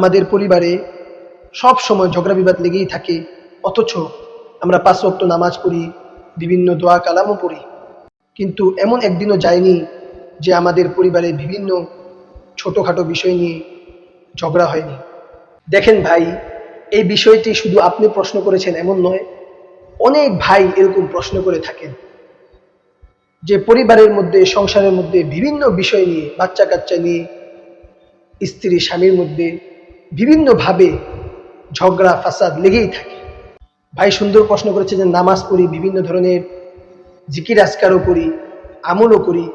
আমাদের পরিবারে সব সময় ঝগড়া বিবাদ লেগেই থাকে, অথচ আমরা 5 ওয়াক্ত নামাজ পড়ি, বিভিন্ন দোয়া কালামও পড়ি, কিন্তু এমন একদিনও যায়নি যে আমাদের পরিবারে বিভিন্ন ছোটোখাটো বিষয় নিয়ে ঝগড়া হয়নি। দেখেন ভাই, এই বিষয়টি শুধু আপনি প্রশ্ন করেছেন এমন নয়, অনেক ভাই এরকম প্রশ্ন করে থাকেন যে পরিবারের মধ্যে, সংসারের মধ্যে বিভিন্ন বিষয় নিয়ে, বাচ্চা কাচ্চা নিয়ে, স্ত্রী স্বামীর মধ্যে বিভিন্নভাবে ঝগড়া ফাসাদ লেগেই থাকে। ভাই সুন্দর প্রশ্ন করেছে যে নামাজ পড়ি, বিভিন্ন ধরনের জিকির আজকারও করি, আমলও করি,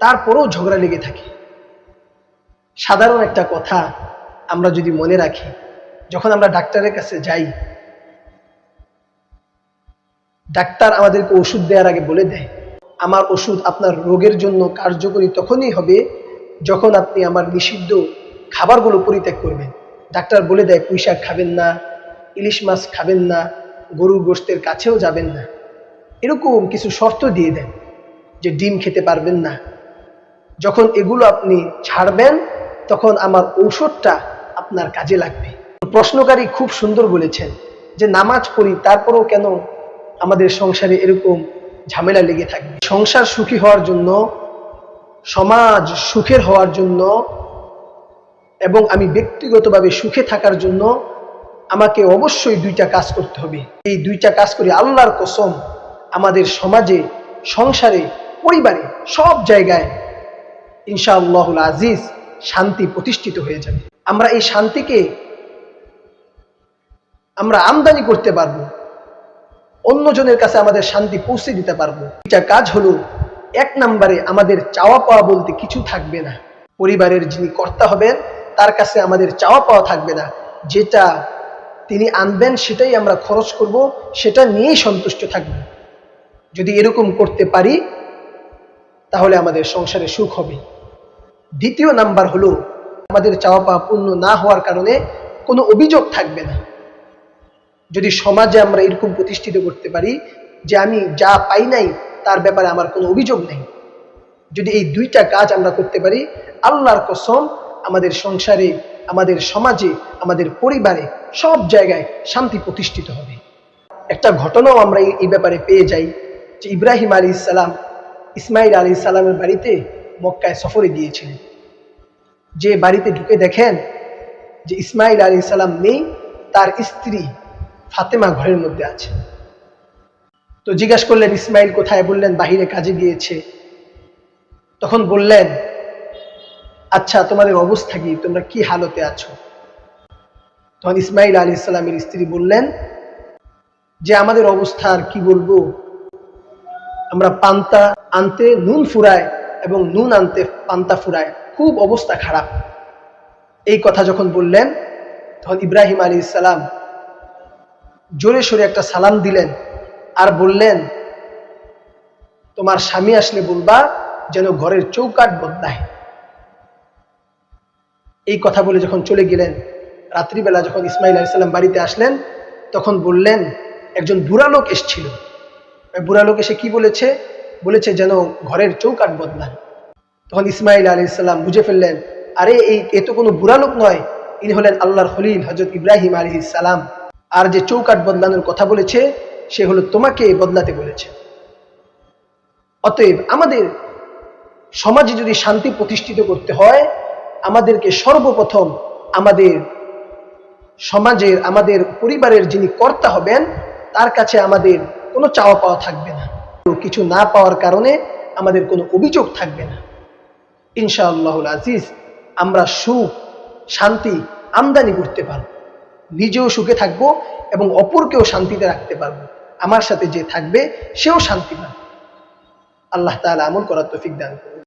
তারপরেও ঝগড়া লেগে থাকে। সাধারণ একটা কথা আমরা যদি মনে রাখি, যখন আমরা ডাক্তারের কাছে যাই, ডাক্তার আমাদেরকে ওষুধ দেওয়ার আগে বলে দেয়, আমার ওষুধ আপনার রোগের জন্য কার্যকরী তখনই হবে যখন আপনি আমার নিষিদ্ধ খাবারগুলো পরিত্যাগ করবেন। ডাক্তার বলে দেয় পুঁই শাক খাবেন না, ইলিশ মাছ খাবেন না, গরুর গোশতের কাছেও যাবেন না, এরকম কিছু শর্ত দিয়ে দেন যে ডিম খেতে পারবেন না। যখন এগুলো আপনি ছাড়বেন তখন আমার ঔষধটা আপনার কাজে লাগবে। প্রশ্নকারী খুব সুন্দর বলেছেন যে নামাজ পড়ি, তারপরেও কেন আমাদের সংসারে এরকম ঝামেলা লেগে থাকবে? সংসার সুখী হওয়ার জন্য, সমাজ সুখের হওয়ার জন্য এবং আমি ব্যক্তিগতভাবে সুখে থাকার জন্য আমাকে অবশ্যই 2টা কাজ করতে হবে। এই 2টা কাজ করি আল্লাহর কসম, আমাদের সমাজে, সংসারে, পরিবারে, সব জায়গায় ইনশাআল্লাহুল আজিজ শান্তি প্রতিষ্ঠিত হয়ে যাবে। আমরা এই শান্তিকে আমরা আমদানি করতে পারবো, অন্যজনের কাছে আমাদের শান্তি পৌঁছে দিতে পারবো। এটা কাজ হলো, 1 নম্বরে আমাদের চাওয়া পাওয়া বলতে কিছু থাকবে না। পরিবারের যিনি কর্তা হবেন তার কাছে আমাদের চাওয়া পাওয়া থাকবে না। যেটা তিনি আনবেন সেটাই আমরা খরচ করব, সেটা নিয়েই সন্তুষ্ট থাকব। যদি এরকম করতে পারি তাহলে আমাদের সংসারে সুখ হবে। 2য় নাম্বার হলো, আমাদের চাওয়া পাওয়া পূর্ণ না হওয়ার কারণে কোনো অভিযোগ থাকবে না। যদি সমাজে আমরা এরকম প্রতিষ্ঠিত করতে পারি যে আমি যা পাই নাই তার ব্যাপারে আমার কোনো অভিযোগ নেই, যদি এই 2টা কাজ আমরা করতে পারি, আল্লাহর কসম আমাদের সংসারে, আমাদের সমাজে, আমাদের পরিবারে, সব জায়গায় শান্তি প্রতিষ্ঠিত হবে। একটা ঘটনাও আমরা এই ব্যাপারে পেয়ে যাই যে ইব্রাহিম আলাইহিস সালাম ইসমাইল আলাইহিস সালামের বাড়িতে মক্কায় সফরে গিয়েছিলেন। যে বাড়িতে ঢুকে দেখেন যে ইসমাইল আলাইহিস সালাম নেই, তার স্ত্রী ফাতেমা ঘরের মধ্যে আছে। তো জিজ্ঞাসা করলেন ইসমাইল কোথায়? বললেন বাহিরে কাজে গিয়েছে। তখন বললেন আচ্ছা তোমাদের অবস্থা কি, তোমরা কি হালতে আছো? তখন ইসমাইল আলাইহিস সালামের স্ত্রী বললেন যে আমাদের অবস্থা আর কি বলবো, আমরা পান্তা আনতে নুন ফুরায় এবং নুন আনতে পান্তা ফুরায়, খুব অবস্থা খারাপ। এই কথা যখন বললেন তখন ইব্রাহিম আলাইহিস সালাম জোরে সোরে একটা সালাম দিলেন আর বললেন তোমার স্বামী আসলে বলবা যেন ঘরের চৌকাঠ বদলায়। এই কথা বলে যখন চলে গেলেন, রাত্রিবেলা যখন ইসমাইল আলাইহিস সালাম বাড়িতে আসলেন তখন বললেন একজন বুড়া লোক এসেছিল। বুড়া লোক এসে কি বলেছে? বলেছে যেন ঘরের চৌকাঠ বদলায়। তখন ইসমাইল আলাইহিস সালাম বুঝে ফেললেন, আরে এ তো কোনো বুড়া লোক নয়, ইনি হলেন আল্লাহর খলিল হযরত ইব্রাহিম আলাইহিস সালাম। আর যে চৌকাঠ বদলানোর কথা বলেছে সে হলো তোমাকে বদলাতে বলেছে। অতএব আমাদের সমাজে যদি শান্তি প্রতিষ্ঠিত করতে হয়, আমাদেরকে সর্বপ্রথম আমাদের সমাজের, আমাদের পরিবারের যিনি কর্তা হবেন তার কাছে আমাদের কোনো চাওয়া পাওয়া থাকবে না, কিছু না পাওয়ার কারণে আমাদের কোনো অভিযোগ থাকবে না। ইনশাআল্লাহুল আজিজ আমরা সুখ, শান্তি আমদানি করতে পারব, নিজেও সুখে থাকবো এবং অপরকেও শান্তিতে রাখতে পারবো। আমার সাথে যে থাকবে সেও শান্তি পাবে। আল্লাহ তাআলা আমল করার তৌফিক দান করুন।